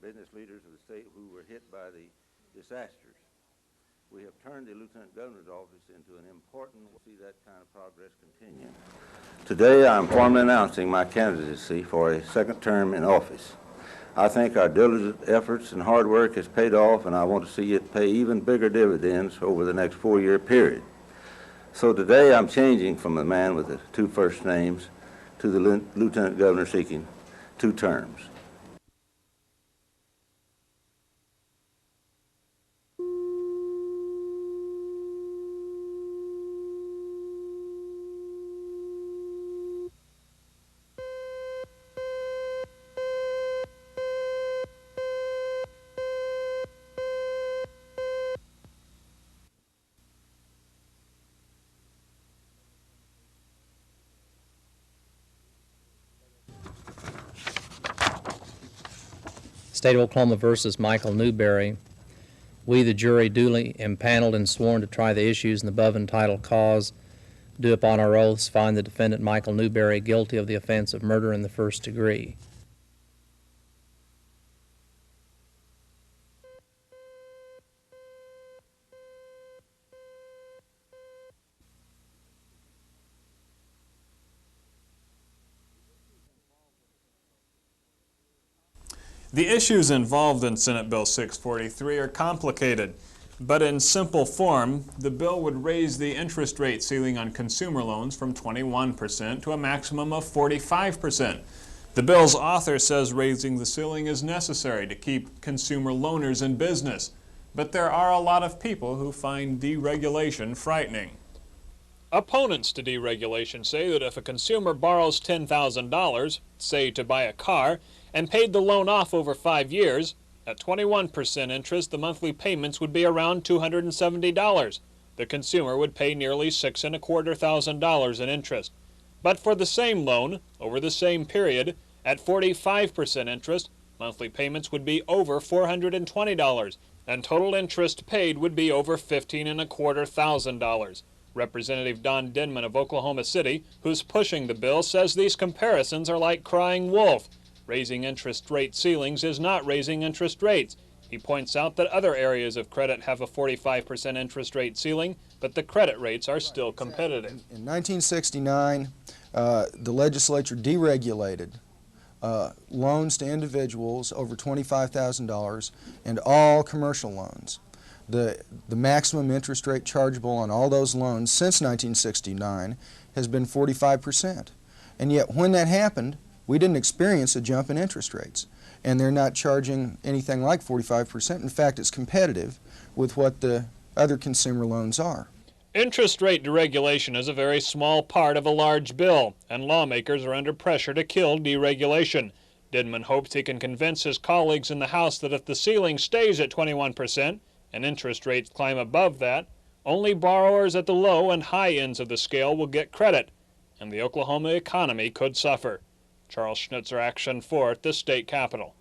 business leaders of the state who were hit by the disasters. We have turned the Lieutenant Governor's office into an important, we'll see that kind of progress continue. Today, I'm formally announcing my candidacy for a second term in office. I think our diligent efforts and hard work has paid off, and I want to see it pay even bigger dividends over the next 4-year period. So today, I'm changing from a man with the 2 first names to the Lieutenant Governor seeking 2 terms. State of Oklahoma versus Michael Newberry. We, the jury, duly impaneled and sworn to try the issues in the above entitled cause, do upon our oaths find the defendant Michael Newberry guilty of the offense of murder in the first degree. The issues involved in Senate Bill 643 are complicated, but in simple form, the bill would raise the interest rate ceiling on consumer loans from 21% to a maximum of 45%. The bill's author says raising the ceiling is necessary to keep consumer loaners in business, but there are a lot of people who find deregulation frightening. Opponents to deregulation say that if a consumer borrows $10,000, say to buy a car, and paid the loan off over 5 years, at 21% interest, the monthly payments would be around $270. The consumer would pay nearly $6,250 in interest. But for the same loan, over the same period, at 45% interest, monthly payments would be over $420, and total interest paid would be over $15,250. Representative Don Denman of Oklahoma City, who's pushing the bill, says these comparisons are like crying wolf. Raising interest rate ceilings is not raising interest rates. He points out that other areas of credit have a 45% interest rate ceiling, but the credit rates are still competitive. In 1969, the legislature deregulated loans to individuals over $25,000 and all commercial loans. The maximum interest rate chargeable on all those loans since 1969 has been 45%. And yet when that happened, we didn't experience a jump in interest rates. And they're not charging anything like 45%. In fact, it's competitive with what the other consumer loans are. Interest rate deregulation is a very small part of a large bill, and lawmakers are under pressure to kill deregulation. Denman hopes he can convince his colleagues in the House that if the ceiling stays at 21% and interest rates climb above that, only borrowers at the low and high ends of the scale will get credit, and the Oklahoma economy could suffer. Charles Schnitzer, Action 4 at the state capitol.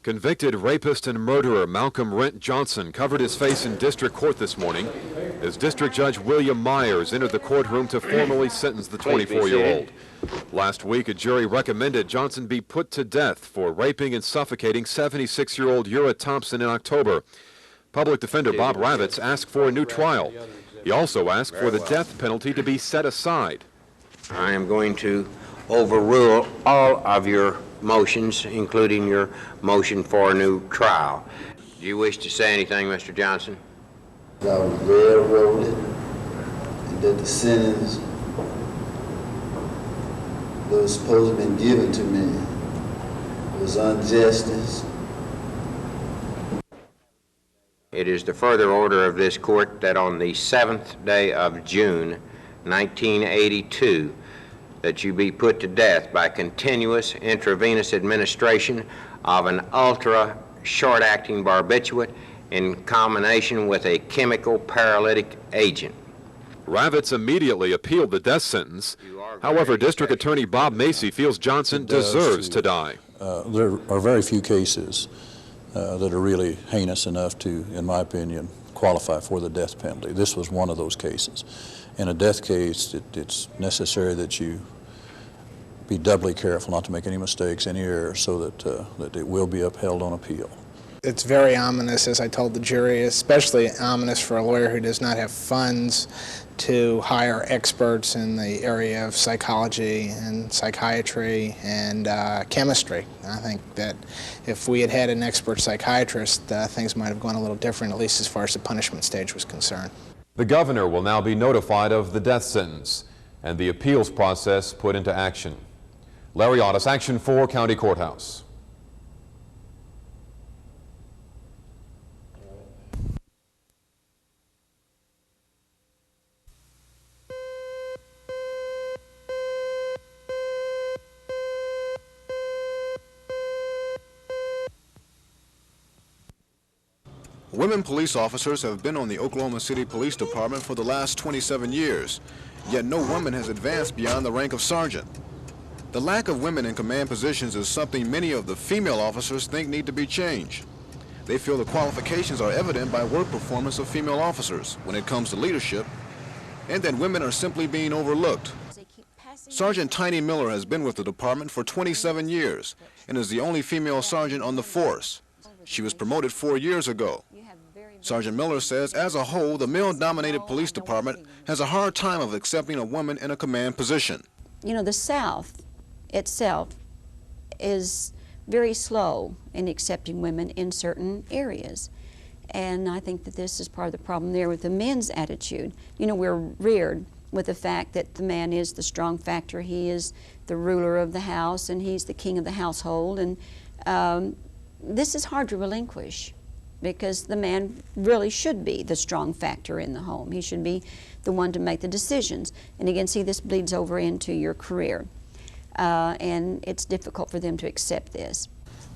Convicted rapist and murderer Malcom Johnson covered his face in district court this morning as District Judge William Myers entered the courtroom to formally sentence the 24-year-old. Last week, a jury recommended Johnson be put to death for raping and suffocating 76-year-old Ura Thompson in October. Public Defender Bob Ravitz asked for a new trial. He also asked for the death penalty to be set aside. I am going to overrule all of your motions, including your motion for a new trial. Do you wish to say anything, Mr. Johnson? I was railroaded, and that the sentence that was supposed to have been given to me was injustice. It is the further order of this court that on the 7th day of June, 1982, that you be put to death by continuous intravenous administration of an ultra short-acting barbiturate in combination with a chemical paralytic agent. Ravitz immediately appealed the death sentence. However, District Attorney Bob Macy feels Johnson deserves to die. There are very few cases that are really heinous enough to, in my opinion, qualify for the death penalty. This was one of those cases. In a death case, it's necessary that you be doubly careful not to make any mistakes, any errors, so that it will be upheld on appeal. It's very ominous, as I told the jury, especially ominous for a lawyer who does not have funds to hire experts in the area of psychology and psychiatry and chemistry. I think that if we had had an expert psychiatrist, things might have gone a little different, at least as far as the punishment stage was concerned. The governor will now be notified of the death sentence and the appeals process put into action. Larry Otis, Action 4, County Courthouse. Women police officers have been on the Oklahoma City Police Department for the last 27 years, yet no woman has advanced beyond the rank of sergeant. The lack of women in command positions is something many of the female officers think need to be changed. They feel the qualifications are evident by work performance of female officers when it comes to leadership, and that women are simply being overlooked. Sergeant Tiny Miller has been with the department for 27 years and is the only female sergeant on the force. She was promoted 4 years ago. Sergeant Miller says, as a whole, the male-dominated police department has a hard time of accepting a woman in a command position. You know, the South itself is very slow in accepting women in certain areas. And I think that this is part of the problem there with the men's attitude. You know, we're reared with the fact that the man is the strong factor. He is the ruler of the house, and he's the king of the household. And this is hard to relinquish, because the man really should be the strong factor in the home. He should be the one to make the decisions. And again, see, this bleeds over into your career. And it's difficult for them to accept this.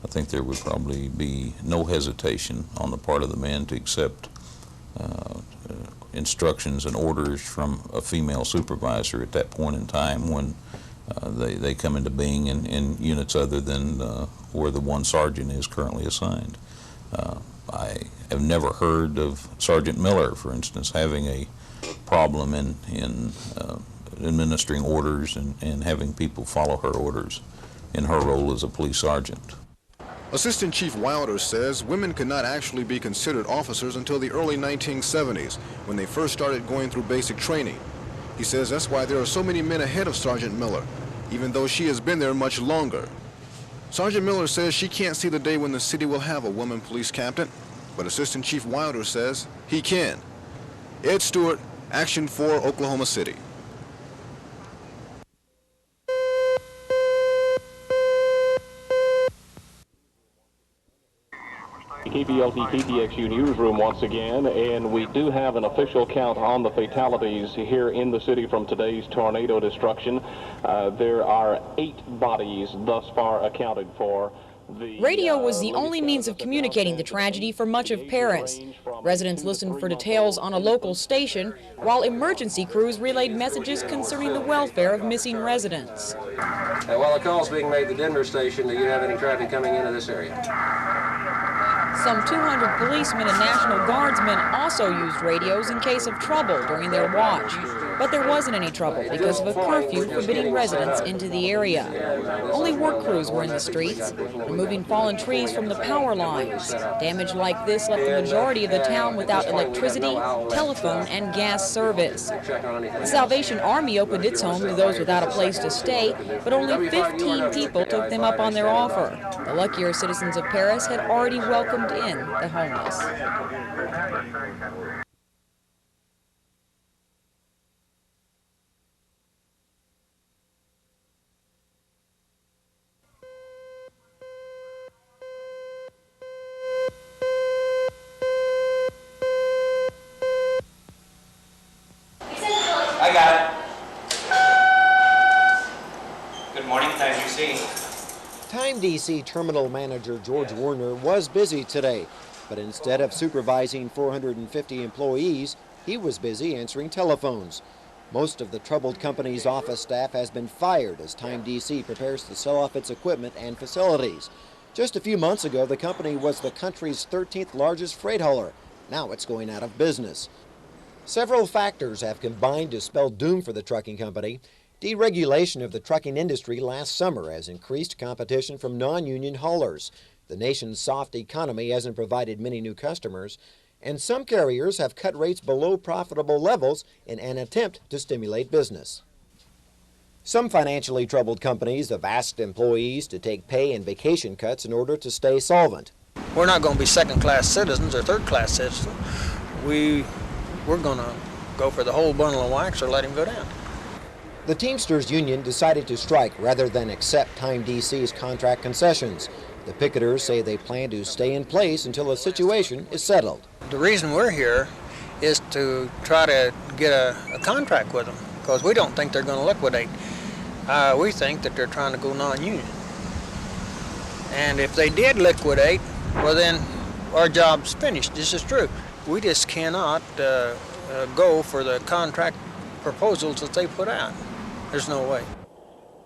I think there would probably be no hesitation on the part of the men to accept instructions and orders from a female supervisor at that point in time when they come into being in units other than where the one sergeant is currently assigned. I have never heard of Sergeant Miller, for instance, having a problem in administering orders and having people follow her orders in her role as a police sergeant. Assistant Chief Wilder says women could not actually be considered officers until the early 1970s, when they first started going through basic training. He says that's why there are so many men ahead of Sergeant Miller, even though she has been there much longer. Sergeant Miller says she can't see the day when the city will have a woman police captain, but Assistant Chief Wilder says he can. Ed Stewart, Action 4, Oklahoma City. KPLT KPXU newsroom once again, and we do have an official count on the fatalities here in the city from today's tornado destruction. There are 8 bodies thus far accounted for. Radio was the only means of communicating the tragedy for much of Paris. Residents listened for details on a local station, while emergency crews relayed messages concerning the welfare of missing residents. While the call's being made to the Denver station, do you have any traffic coming into this area? Some 200 policemen and National Guardsmen also used radios in case of trouble during their watch. But there wasn't any trouble because of a curfew forbidding residents into the area. Only work crews were in the streets, removing fallen trees from the power lines. Damage like this left the majority of the town without electricity, telephone, and gas service. The Salvation Army opened its home to those without a place to stay, but only 15 people took them up on their offer. The luckier citizens of Paris had already welcomed in the homeless. I got it. Good morning, Time DC. Time DC Terminal Manager George Warner was busy today, but instead of supervising 450 employees, he was busy answering telephones. Most of the troubled company's office staff has been fired as Time DC prepares to sell off its equipment and facilities. Just a few months ago, the company was the country's 13th largest freight hauler. Now it's going out of business. Several factors have combined to spell doom for the trucking company. Deregulation of the trucking industry last summer has increased competition from non-union haulers. The nation's soft economy hasn't provided many new customers, and some carriers have cut rates below profitable levels in an attempt to stimulate business. Some financially troubled companies have asked employees to take pay and vacation cuts in order to stay solvent. We're not going to be second-class citizens or third-class citizens. We're going to go for the whole bundle of wax or let him go down. The Teamsters union decided to strike rather than accept Time DC's contract concessions. The picketers say they plan to stay in place until the situation is settled. The reason we're here is to try to get a contract with them, because we don't think they're going to liquidate. We think that they're trying to go non-union. And if they did liquidate, well then our job's finished. This is true. We just cannot go for the contract proposals that they put out. There's no way.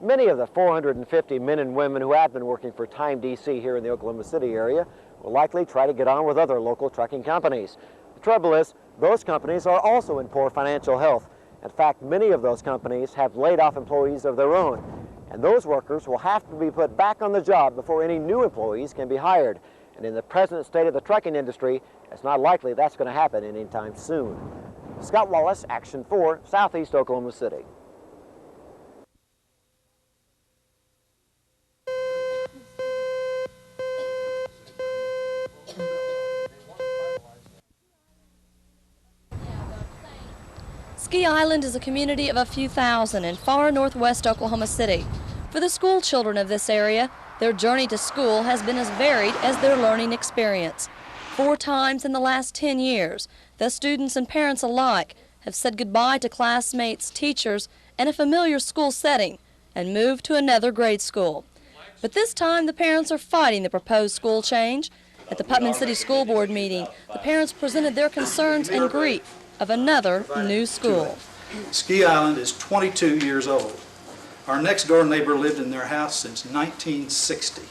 Many of the 450 men and women who have been working for Time DC here in the Oklahoma City area will likely try to get on with other local trucking companies. The trouble is, those companies are also in poor financial health. In fact, many of those companies have laid off employees of their own, and those workers will have to be put back on the job before any new employees can be hired. And in the present state of the trucking industry, it's not likely that's going to happen anytime soon. Scott Wallace, Action 4, Southeast Oklahoma City. Ski Island is a community of a few thousand in far northwest Oklahoma City. For the school children of this area, their journey to school has been as varied as their learning experience. 4 times in the last 10 years, the students and parents alike have said goodbye to classmates, teachers, and a familiar school setting and moved to another grade school. But this time, the parents are fighting the proposed school change. At the Putnam City School Board meeting, the parents presented their concerns and grief of another new school. Ski Island is 22 years old. Our next door neighbor lived in their house since 1960.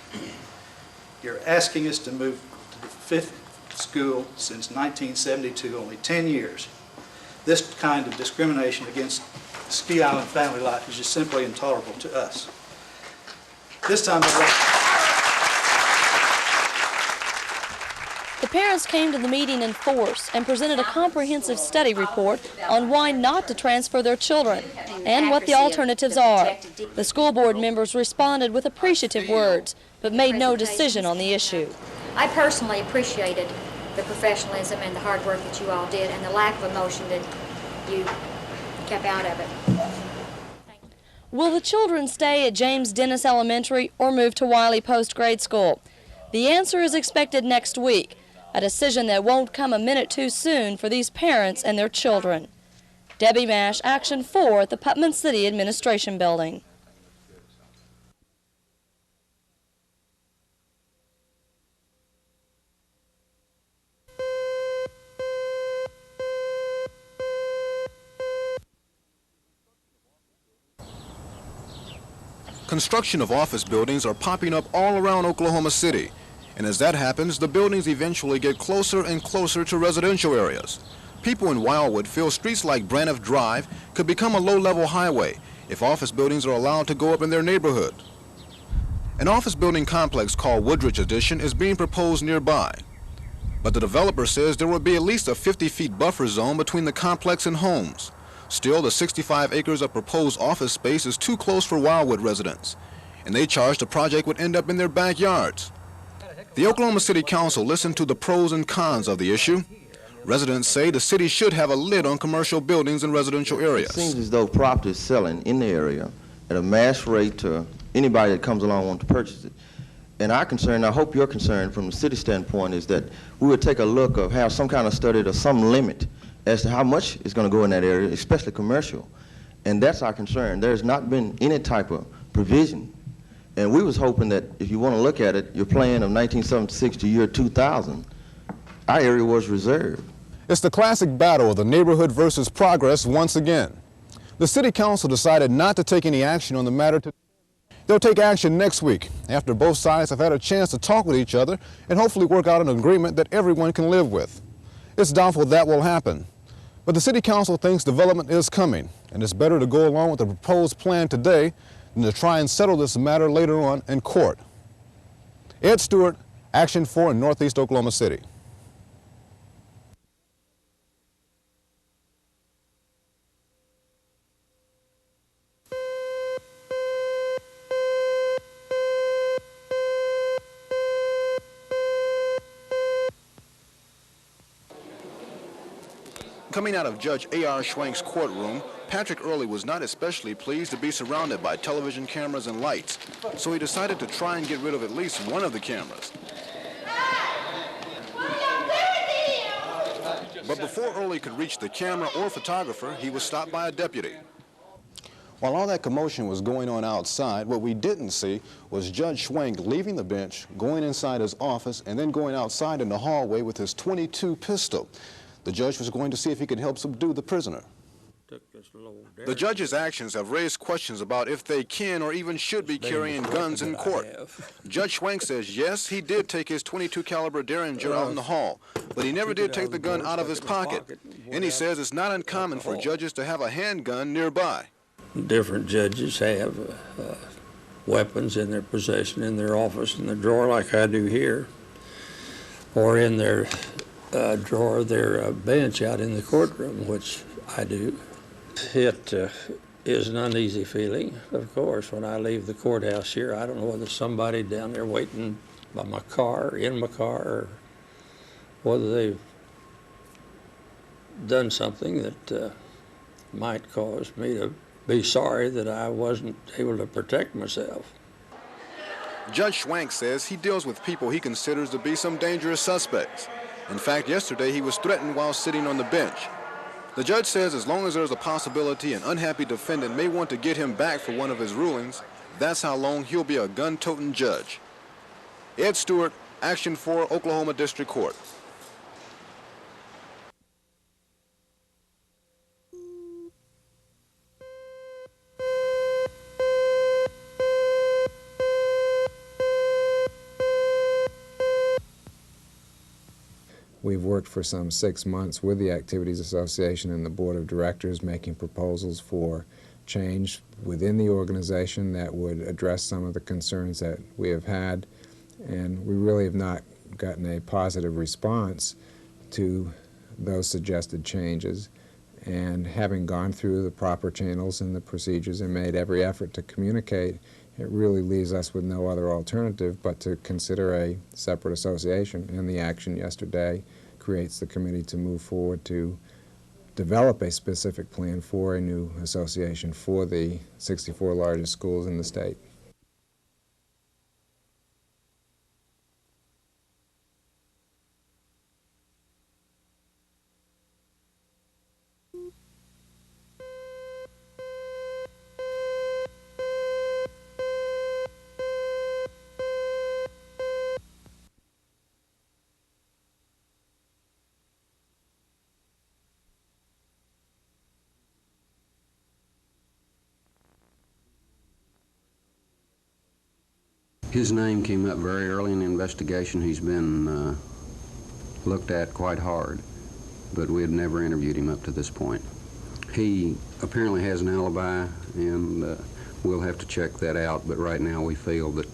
You're asking us to move to the 5th school since 1972, only 10 years. This kind of discrimination against the Ski Island family life is just simply intolerable to us. This time, the parents came to the meeting in force and presented a comprehensive study report on why not to transfer their children and what the alternatives are. The school board members responded with appreciative words, but made no decision on the issue. I personally appreciated the professionalism and the hard work that you all did and the lack of emotion that you kept out of it. Will the children stay at James Dennis Elementary or move to Wiley Post Grade School? The answer is expected next week, a decision that won't come a minute too soon for these parents and their children. Debbie Mash, Action 4 at the Putnam City Administration Building. Construction of office buildings are popping up all around Oklahoma City. And as that happens, the buildings eventually get closer and closer to residential areas. People in Wildwood feel streets like Braniff Drive could become a low-level highway if office buildings are allowed to go up in their neighborhood. An office building complex called Woodridge Addition is being proposed nearby. But the developer says there will be at least a 50-feet buffer zone between the complex and homes. Still, the 65 acres of proposed office space is too close for Wildwood residents, and they charge the project would end up in their backyards. The Oklahoma City Council listened to the pros and cons of the issue. Residents say the city should have a lid on commercial buildings in residential areas. It seems as though property is selling in the area at a mass rate to anybody that comes along and wants to purchase it. And our concern, I hope your concern from the city standpoint, is that we would take a look of have some kind of study or some limit as to how much is going to go in that area, especially commercial. And that's our concern. There's not been any type of provision. And we was hoping that if you want to look at it, your plan of 1976 to year 2000, our area was reserved. It's the classic battle of the neighborhood versus progress once again. The city council decided not to take any action on the matter. They'll take action next week after both sides have had a chance to talk with each other and hopefully work out an agreement that everyone can live with. It's doubtful that will happen. But the City Council thinks development is coming, and it's better to go along with the proposed plan today than to try and settle this matter later on in court. Ed Stewart, Action 4 in Northeast Oklahoma City. Coming out of Judge A.R. Schwank's courtroom, Patrick Early was not especially pleased to be surrounded by television cameras and lights, so he decided to try and get rid of at least one of the cameras. But before Early could reach the camera or photographer, he was stopped by a deputy. While all that commotion was going on outside, what we didn't see was Judge Schwank leaving the bench, going inside his office, and then going outside in the hallway with his .22 pistol. The judge was going to see if he could help subdue the prisoner. The judge's actions have raised questions about if they can or even should be carrying guns in court. Judge Schwank says yes, he did take his .22 caliber Derringer out in the hall, but he never did take the gun out of his pocket. And he says it's not uncommon for judges to have a handgun nearby. Different judges have weapons in their possession in their office in the drawer like I do here, or in their drawer, their bench out in the courtroom, which I do. It is an uneasy feeling, of course, when I leave the courthouse here. I don't know whether somebody down there waiting by my car, in my car, or whether they've done something that might cause me to be sorry that I wasn't able to protect myself. Judge Schwank says he deals with people he considers to be some dangerous suspects. In fact, yesterday he was threatened while sitting on the bench. The judge says as long as there's a possibility an unhappy defendant may want to get him back for one of his rulings, that's how long he'll be a gun-toting judge. Ed Stewart, Action 4, Oklahoma District Court. We've worked for some 6 months with the Activities Association and the Board of Directors making proposals for change within the organization that would address some of the concerns that we have had, and we really have not gotten a positive response to those suggested changes. And having gone through the proper channels and the procedures and made every effort to communicate, it really leaves us with no other alternative but to consider a separate association. And the action yesterday creates the committee to move forward to develop a specific plan for a new association for the 64 largest schools in the state. His name came up very early in the investigation. He's been looked at quite hard, but we had never interviewed him up to this point. He apparently has an alibi, and we'll have to check that out, but right now we feel that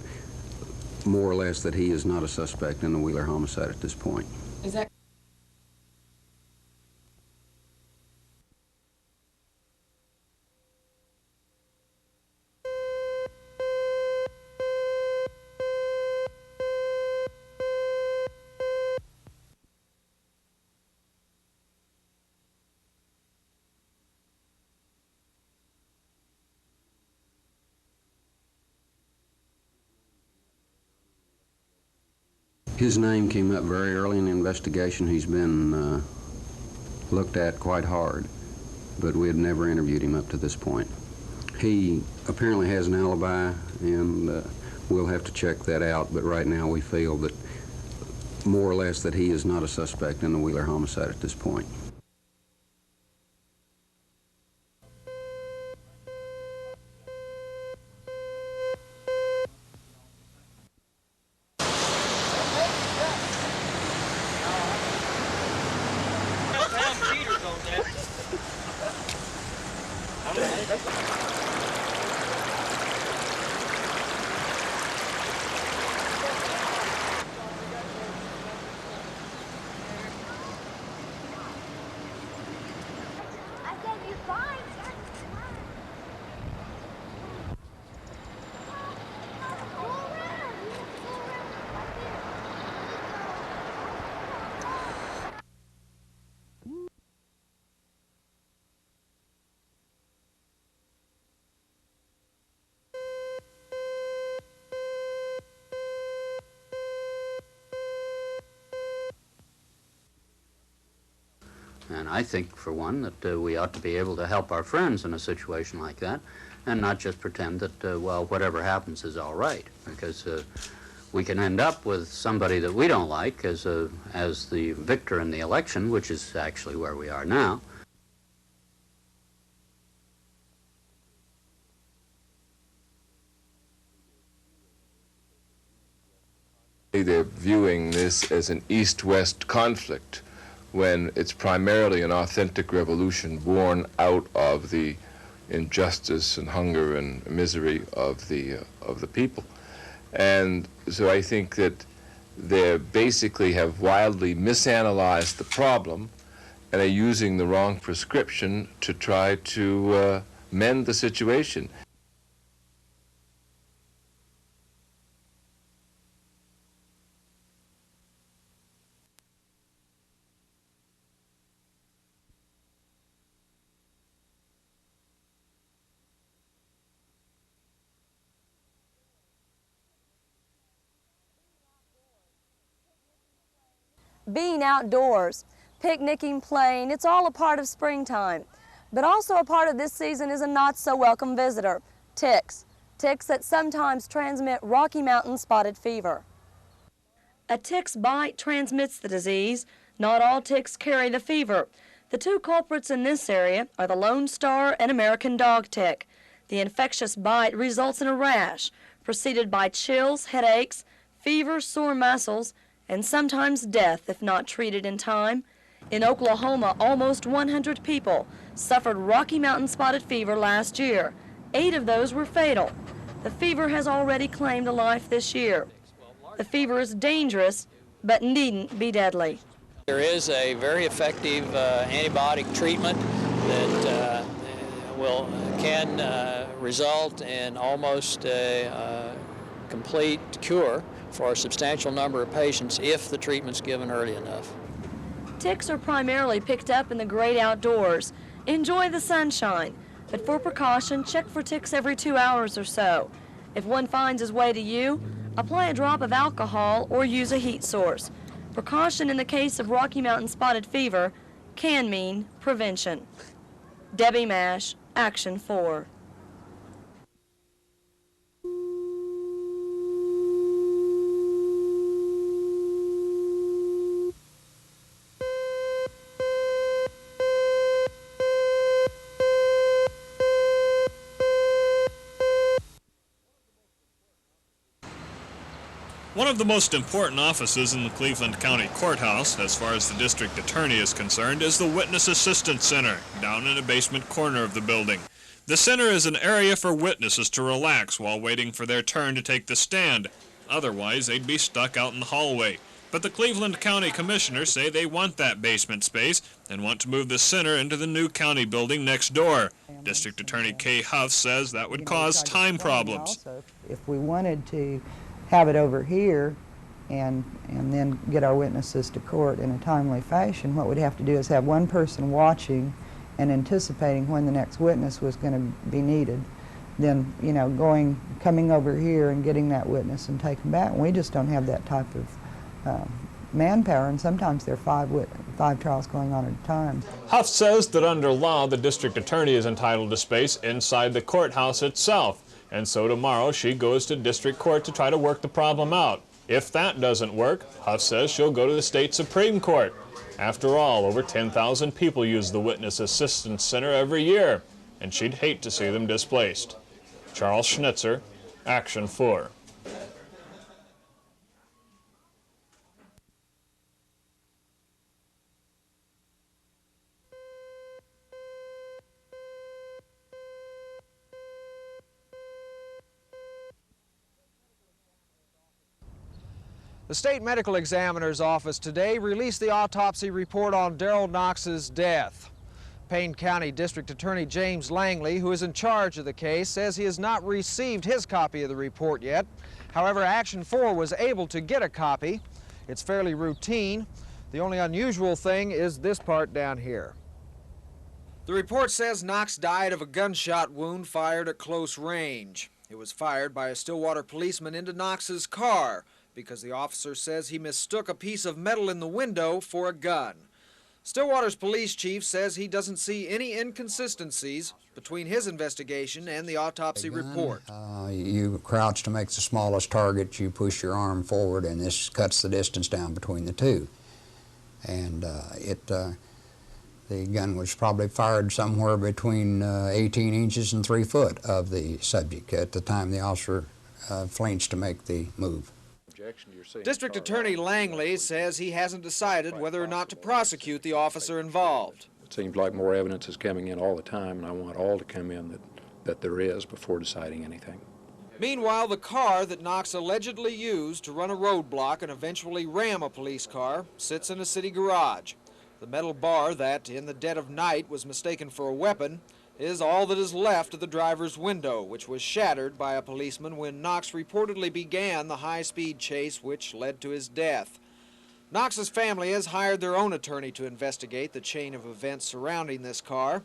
more or less that he is not a suspect in the Wheeler homicide at this point. Is that His name came up very early in the investigation. He's been looked at quite hard, but we had never interviewed him up to this point. He apparently has an alibi, and we'll have to check that out, but right now we feel that more or less that he is not a suspect in the Wheeler homicide at this point. And I think, for one, that we ought to be able to help our friends in a situation like that and not just pretend that, well, whatever happens is all right, because we can end up with somebody that we don't like as the victor in the election, which is actually where we are now. They're viewing this as an East-West conflict when it's primarily an authentic revolution born out of the injustice and hunger and misery of the people. And so I think that they basically have wildly misanalyzed the problem and are using the wrong prescription to try to mend the situation. Being outdoors, picnicking, playing, it's all a part of springtime. But also a part of this season is a not-so-welcome visitor, ticks. Ticks that sometimes transmit Rocky Mountain spotted fever. A tick's bite transmits the disease. Not all ticks carry the fever. The two culprits in this area are the Lone Star and American dog tick. The infectious bite results in a rash, preceded by chills, headaches, fever, sore muscles, and sometimes death if not treated in time. In Oklahoma, almost 100 people suffered Rocky Mountain spotted fever last year. 8 of those were fatal. The fever has already claimed a life this year. The fever is dangerous, but needn't be deadly. There is a very effective antibiotic treatment that can result in almost a complete cure for a substantial number of patients if the treatment's given early enough. Ticks are primarily picked up in the great outdoors. Enjoy the sunshine, but for precaution, check for ticks every 2 hours or so. If one finds his way to you, apply a drop of alcohol or use a heat source. Precaution in the case of Rocky Mountain spotted fever can mean prevention. Debbie Mash, Action 4. One of the most important offices in the Cleveland County Courthouse, as far as the district attorney is concerned, is the Witness Assistance Center, down in a basement corner of the building. The center is an area for witnesses to relax while waiting for their turn to take the stand. Otherwise, they'd be stuck out in the hallway. But the Cleveland County Commissioners say they want that basement space and want to move the center into the new county building next door. District Attorney Kay Huff says that would cause time problems. If we wanted to have it over here and then get our witnesses to court in a timely fashion, what we'd have to do is have one person watching and anticipating when the next witness was going to be needed. Then, you know, coming over here and getting that witness and taking back. We just don't have that type of manpower, and sometimes there are five trials going on at a time. Huff says that under law, the district attorney is entitled to space inside the courthouse itself. And so tomorrow she goes to district court to try to work the problem out. If that doesn't work, Huff says she'll go to the state Supreme Court. After all, over 10,000 people use the Witness Assistance Center every year, and she'd hate to see them displaced. Charles Schnitzer, Action 4. The state medical examiner's office today released the autopsy report on Daryl Knox's death. Payne County District Attorney James Langley, who is in charge of the case, says he has not received his copy of the report yet. However, Action 4 was able to get a copy. It's fairly routine. The only unusual thing is this part down here. The report says Knox died of a gunshot wound fired at close range. It was fired by a Stillwater policeman into Knox's car because the officer says he mistook a piece of metal in the window for a gun. Stillwater's police chief says he doesn't see any inconsistencies between his investigation and the autopsy report. You crouch to make the smallest target, you push your arm forward, and this cuts the distance down between the two. And the gun was probably fired somewhere between 18 inches and 3 foot of the subject at the time the officer flinched to make the move. District Attorney Langley says he hasn't decided whether or not to prosecute the officer involved. It seems like more evidence is coming in all the time, and I want all to come in that there is before deciding anything. Meanwhile, the car that Knox allegedly used to run a roadblock and eventually ram a police car sits in a city garage. The metal bar that, in the dead of night, was mistaken for a weapon is all that is left of the driver's window, which was shattered by a policeman when Knox reportedly began the high-speed chase which led to his death. Knox's family has hired their own attorney to investigate the chain of events surrounding this car,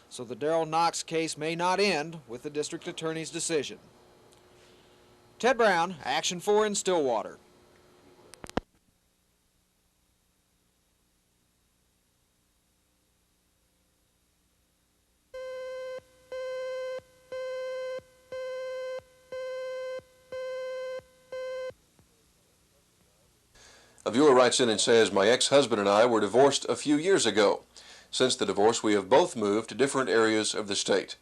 so the Daryl Knox case may not end with the district attorney's decision. Ted Brown, Action 4 in Stillwater. A viewer writes in and says, my ex-husband and I were divorced a few years ago. Since the divorce, we have both moved to different areas of the state.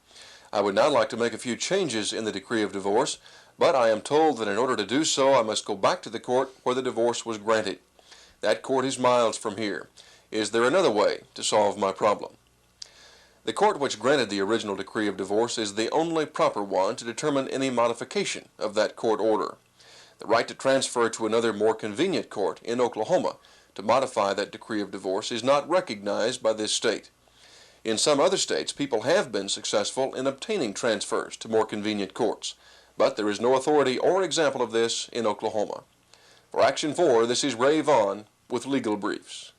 I would now like to make a few changes in the decree of divorce, but I am told that in order to do so, I must go back to the court where the divorce was granted. That court is miles from here. Is there another way to solve my problem? The court which granted the original decree of divorce is the only proper one to determine any modification of that court order. The right to transfer to another more convenient court in Oklahoma to modify that decree of divorce is not recognized by this state. In some other states, people have been successful in obtaining transfers to more convenient courts, but there is no authority or example of this in Oklahoma. For Action 4, this is Ray Vaughn with Legal Briefs.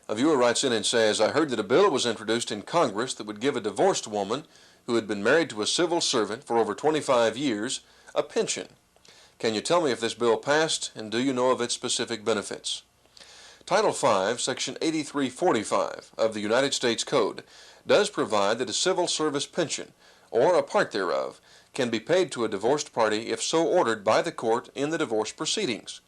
A viewer writes in and says, I heard that a bill was introduced in Congress that would give a divorced woman who had been married to a civil servant for over 25 years a pension. Can you tell me if this bill passed, and do you know of its specific benefits? Title 5, Section 8345 of the United States Code does provide that a civil service pension, or a part thereof, can be paid to a divorced party if so ordered by the court in the divorce proceedings.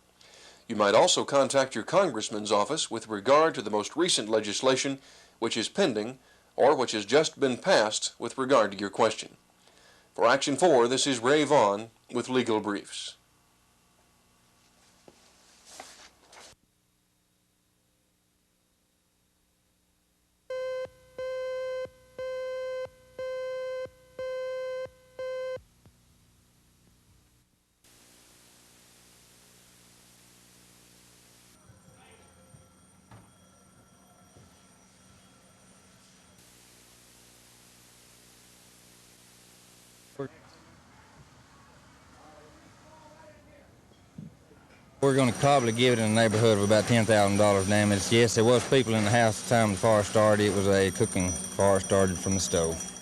You might also contact your congressman's office with regard to the most recent legislation which is pending or which has just been passed with regard to your question. For Action 4, this is Ray Vaughn with Legal Briefs. We're going to probably give it in the neighborhood of about $10,000 damage. Yes, there was people in the house at the time the fire started. It was a cooking fire started from the stove.